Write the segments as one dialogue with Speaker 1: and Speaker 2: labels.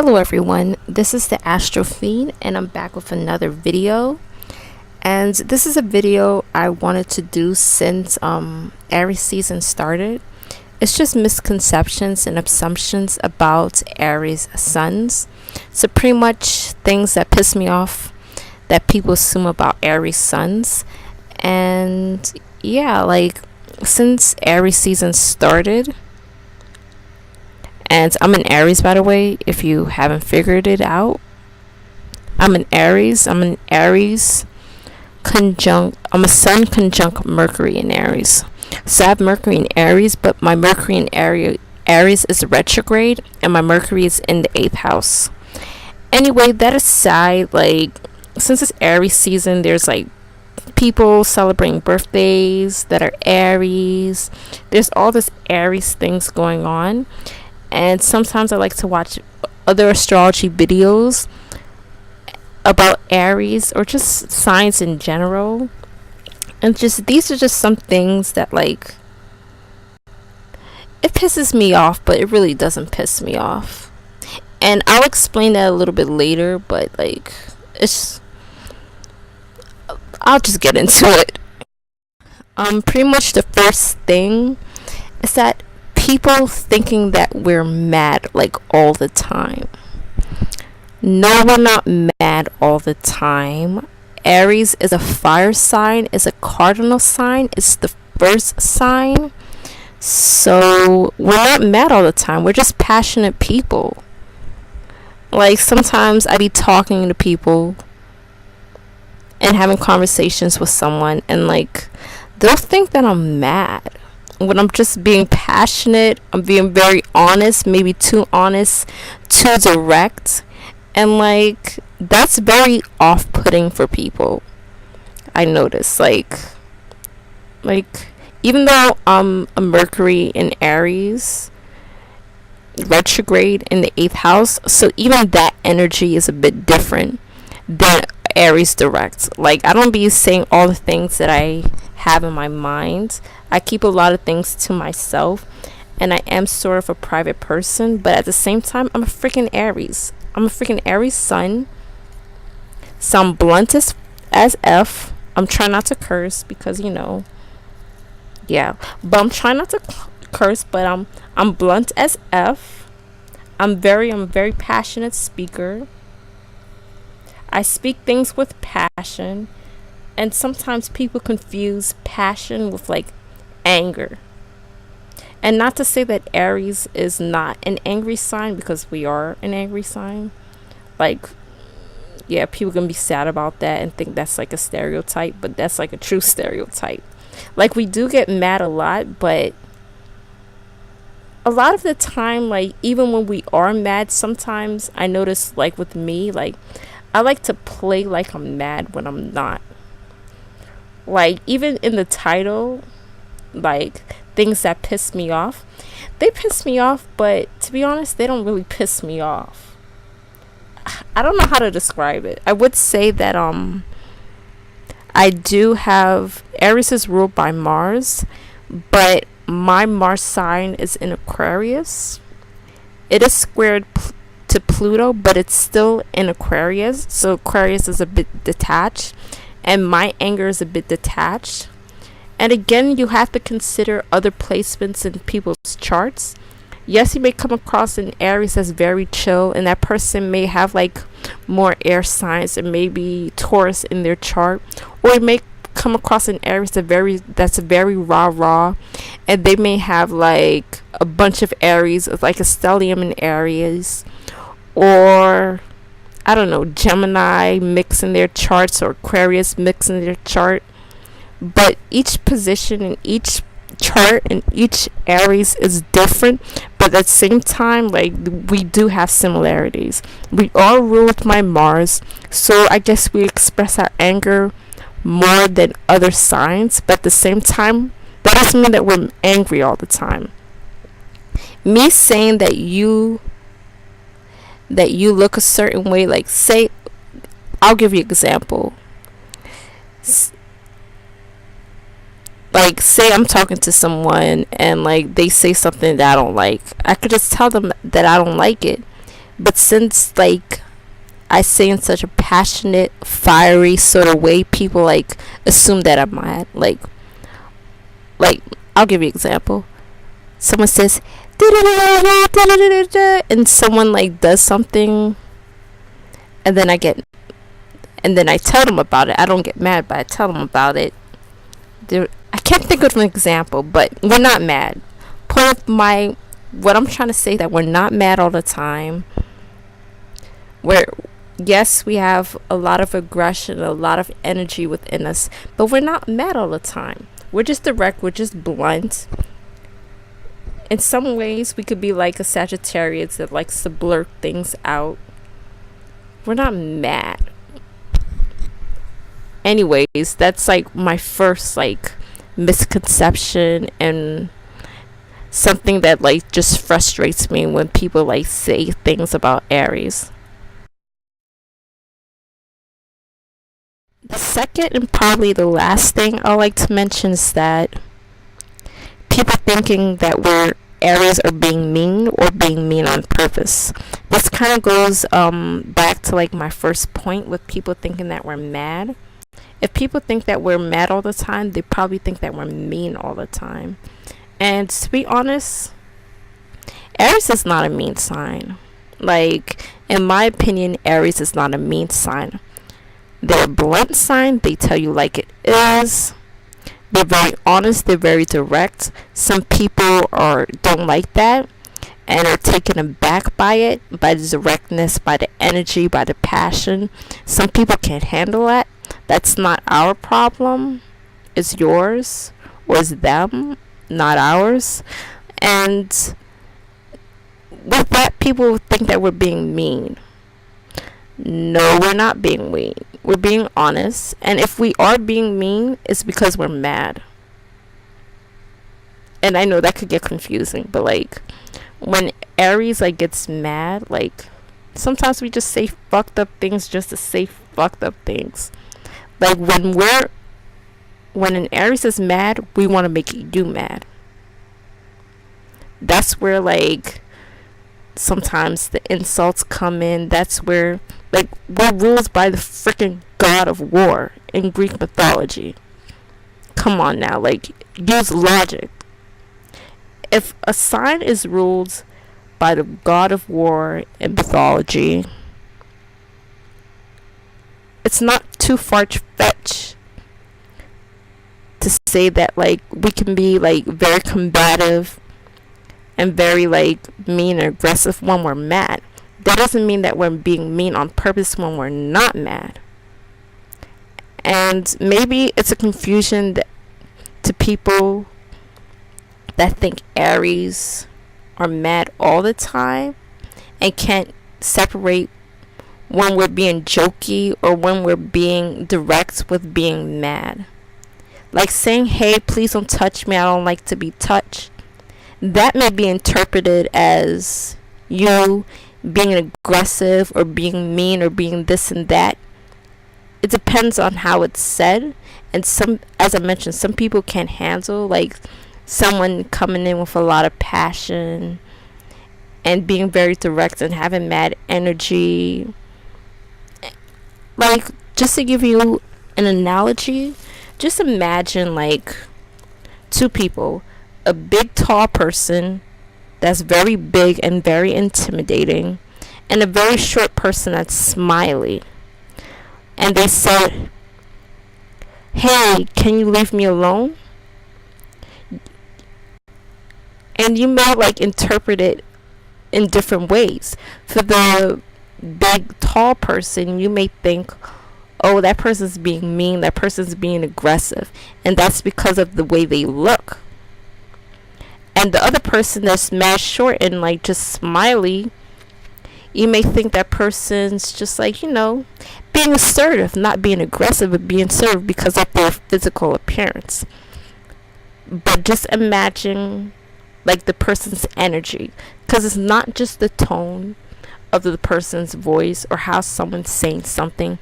Speaker 1: Hello everyone, this is the Astro Fiend and I'm back with another video. And this is a video I wanted to do since Aries season started. It's just misconceptions and assumptions about Aries suns. So pretty much things that piss me off that people assume about Aries suns. And yeah, like since Aries season started, and I'm an Aries, by the way, if you haven't figured it out. I'm an Aries conjunct, I'm a Sun conjunct Mercury in Aries. So I have Mercury in Aries, but my Mercury in Aries is retrograde, and my Mercury is in the 8th house. Anyway, that aside, like, since it's Aries season, there's like people celebrating birthdays that are Aries. There's all this Aries things going on. And sometimes I like to watch other astrology videos about Aries or just signs in general. And just these are just some things that, like, it pisses me off, but it really doesn't piss me off. And I'll explain that a little bit later, but like I'll just get into it. Pretty much the first thing is that people thinking that we're mad like all the time. No, we're not mad all the time. Aries is a fire sign, is a cardinal sign, it's the first sign. So we're not mad all the time. We're just passionate people. Like sometimes I be talking to people and having conversations with someone, and like they'll think that I'm mad when I'm just being passionate. I'm being very honest, maybe too honest, too direct, and like that's very off-putting for people. I notice, like even though I'm a Mercury in Aries retrograde in the 8th house, so even that energy is a bit different than Aries direct. Like I don't be saying all the things that I have in my mind. I keep a lot of things to myself, and I am sort of a private person, but at the same time I'm a freaking Aries. I'm a freaking Aries Sun. So I'm blunt as F. I'm trying not to curse because yeah, but I'm trying not to curse, but I'm blunt as F. I'm a very passionate speaker. I speak things with passion, and sometimes people confuse passion with like anger. And not to say that Aries is not an angry sign, because we are an angry sign. Like, yeah, people can be sad about that and think that's like a stereotype, but that's like a true stereotype. Like, we do get mad a lot, but a lot of the time, like, even when we are mad, sometimes I notice, like, with me, like, I like to play like I'm mad when I'm not. Like, even in the title, like, things that piss me off, they piss me off, but to be honest, they don't really piss me off. I don't know how to describe it. I would say that I do have, Aries is ruled by Mars, but my Mars sign is in Aquarius. It is squared to Pluto, but it's still in Aquarius, so Aquarius is a bit detached, and my anger is a bit detached. And again, you have to consider other placements in people's charts. Yes, you may come across an Aries that's very chill, and that person may have like more air signs and maybe Taurus in their chart, or you may come across an Aries that's very rah, and they may have like a bunch of Aries, like a stellium in Aries, or I don't know, Gemini mix in their charts, or Aquarius mix in their chart. But each position in each chart and each Aries is different, but at the same time, like, we do have similarities. We are ruled by Mars, so I guess we express our anger more than other signs, but at the same time, that doesn't mean that we're angry all the time. Me saying that you look a certain way, like, say, I'll give you an example. Like, say I'm talking to someone and like they say something that I don't like, I could just tell them that I don't like it, But since like I say in such a passionate, fiery sort of way, people like assume that I'm mad. Like I'll give you an example. Someone says and someone like does something, and then I tell them about it. I don't get mad, but I tell them about it. I can't think of an example, but we're not mad. What I'm trying to say, that we're not mad all the time. Yes, we have a lot of aggression, a lot of energy within us, but we're not mad all the time. We're just direct, we're just blunt. In some ways, we could be like a Sagittarius that likes to blurt things out. We're not mad. Anyways, that's like my first like misconception, and something that like just frustrates me when people like say things about Aries. The second and probably the last thing I like to mention is that people thinking that we're Aries are being mean, or being mean on purpose. This kind of goes back to like my first point with people thinking that we're mad. If people think that we're mad all the time, they probably think that we're mean all the time. And to be honest, Aries is not a mean sign. Like, in my opinion, Aries is not a mean sign. They're a blunt sign. They tell you like it is. They're very honest. They're very direct. Some people don't like that and are taken aback by it, by the directness, by the energy, by the passion. Some people can't handle that. That's not our problem. It's yours, or it's them, not ours. And with that, people think that we're being mean. No, we're not being mean. We're being honest. And if we are being mean, it's because we're mad. And I know that could get confusing, but like when Aries like gets mad, like sometimes we just say fucked up things just to say fucked up things. Like when an Aries is mad, we want to make you mad. That's where like sometimes the insults come in. That's where like we're ruled by the freaking god of war in Greek mythology. Come on now, like use logic. If a sign is ruled by the god of war in mythology, it's not too far-fetched to say that like we can be like very combative and very like mean and aggressive when we're mad. That doesn't mean that we're being mean on purpose when we're not mad. And maybe it's a confusion to people that think Aries are mad all the time and can't separate when we're being jokey or when we're being direct with being mad. Like saying, hey, please don't touch me, I don't like to be touched. That may be interpreted as you being aggressive or being mean or being this and that. It depends on how it's said. And as I mentioned, some people can't handle like someone coming in with a lot of passion and being very direct and having mad energy. Like, just to give you an analogy, just imagine like two people, a big tall person that's very big and very intimidating, and a very short person that's smiley. And they said, hey, can you leave me alone? And you may like interpret it in different ways. For the big tall person, you may think, oh, that person's being mean, that person's being aggressive, and that's because of the way they look. And the other person that's mad short and like just smiley, you may think that person's just like, being assertive, not being aggressive, but being assertive because of their physical appearance. But just imagine like the person's energy, because it's not just the tone of the person's voice or how someone's saying something.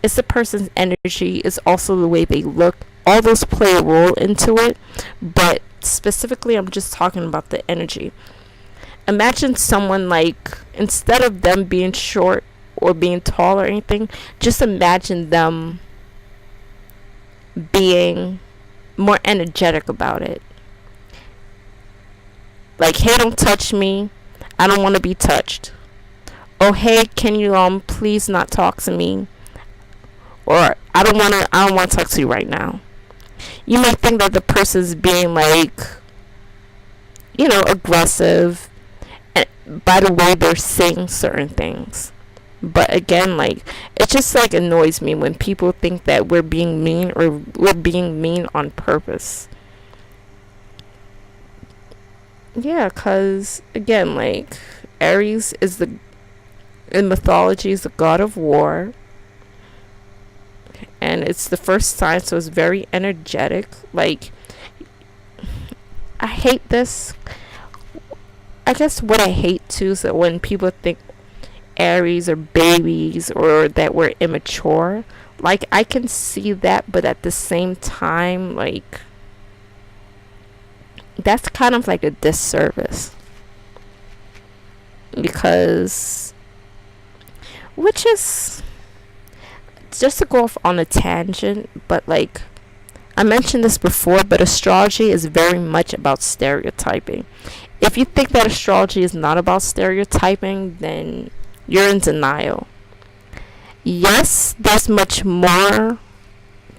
Speaker 1: It's the person's energy. It's also the way they look. All those play a role into it, but specifically I'm just talking about the energy. imagine someone like, instead of them being short or being tall or anything, just imagine them being more energetic about it. Like, hey, don't touch me, I don't want to be touched. Oh, hey, can you please not talk to me, or I don't want to talk to you right now. You may think that the person's being like, aggressive, and by the way they're saying certain things. But again, like, it just like annoys me when people think that we're being mean, or we're being mean on purpose. Yeah, cause again, like, Aries is in mythology is the god of war, and it's the first sign, so it's very energetic. Like, I hate this. I guess what I hate too is that when people think Aries are babies, or that we're immature. Like, I can see that, but at the same time, like, that's kind of like a disservice, because, which is, just to go off on a tangent, but like, I mentioned this before, but astrology is very much about stereotyping. If you think that astrology is not about stereotyping, then you're in denial. Yes, there's much more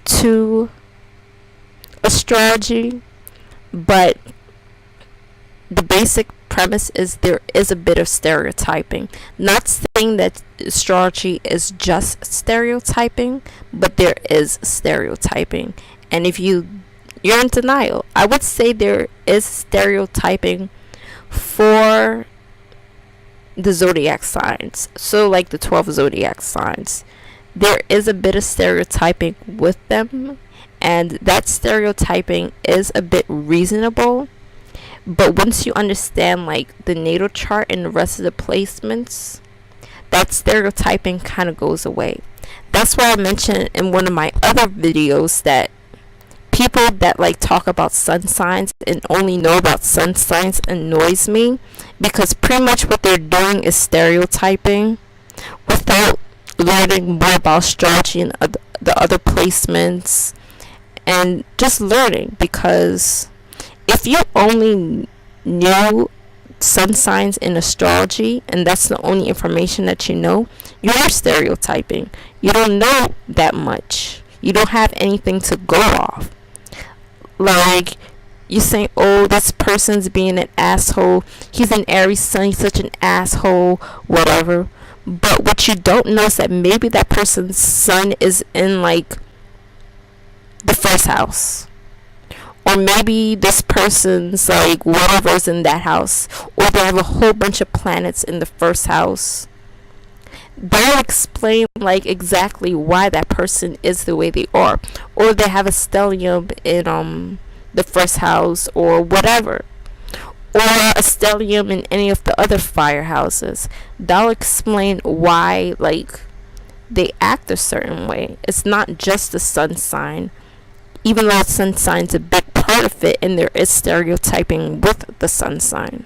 Speaker 1: to astrology, but the basic premise is there is a bit of stereotyping. Not saying that astrology is just stereotyping, but there is stereotyping. And if you're in denial, I would say there is stereotyping for the zodiac signs. So like the 12 zodiac signs, there is a bit of stereotyping with them, and that stereotyping is a bit reasonable. But once you understand like the natal chart and the rest of the placements, that stereotyping kind of goes away. That's why I mentioned in one of my other videos that people that like talk about sun signs and only know about sun signs annoys me, because pretty much what they're doing is stereotyping without learning more about astrology and the other placements, and just learning. Because if you only knew sun signs in astrology and that's the only information that you know, you are stereotyping. You don't know that much. You don't have anything to go off. Like, you saying, oh, this person's being an asshole, he's an Aries Sun, he's such an asshole, whatever. But what you don't know is that maybe that person's sun is in like the first house, or maybe this person's like whatever's in that house, or they have a whole bunch of planets in the first house. That'll explain like exactly why that person is the way they are, or they have a stellium in the first house, or whatever, or a stellium in any of the other fire houses. That'll explain why like they act a certain way. It's not just the sun sign, even though sun sign's a big part of it, and there is stereotyping with the sun sign.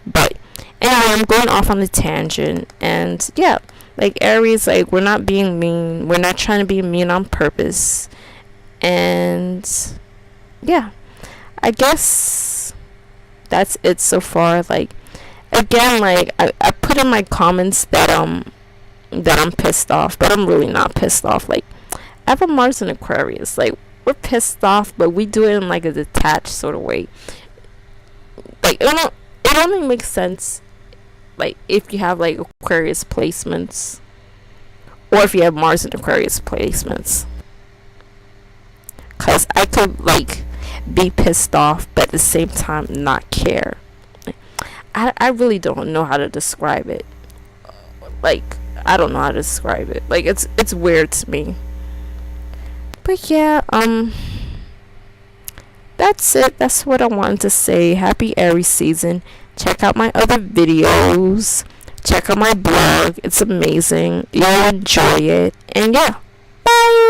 Speaker 1: But anyway, I'm going off on a tangent, and yeah, like Aries, like, we're not being mean, we're not trying to be mean on purpose. And yeah, I guess that's it so far. Like, again, like, I put in my comments that I'm pissed off, but I'm really not pissed off. Like, I have a Mars in Aquarius. Like, we're pissed off, but we do it in like a detached sort of way. Like, it only makes sense like if you have like Aquarius placements, or if you have Mars in Aquarius placements. Cause I could like be pissed off, but at the same time not care. I really don't know how to describe it. Like, I don't know how to describe it. Like, it's weird to me. But yeah, that's it. That's what I wanted to say. Happy Aries season. Check out my other videos. Check out my blog. It's amazing. You'll enjoy it. And yeah, bye.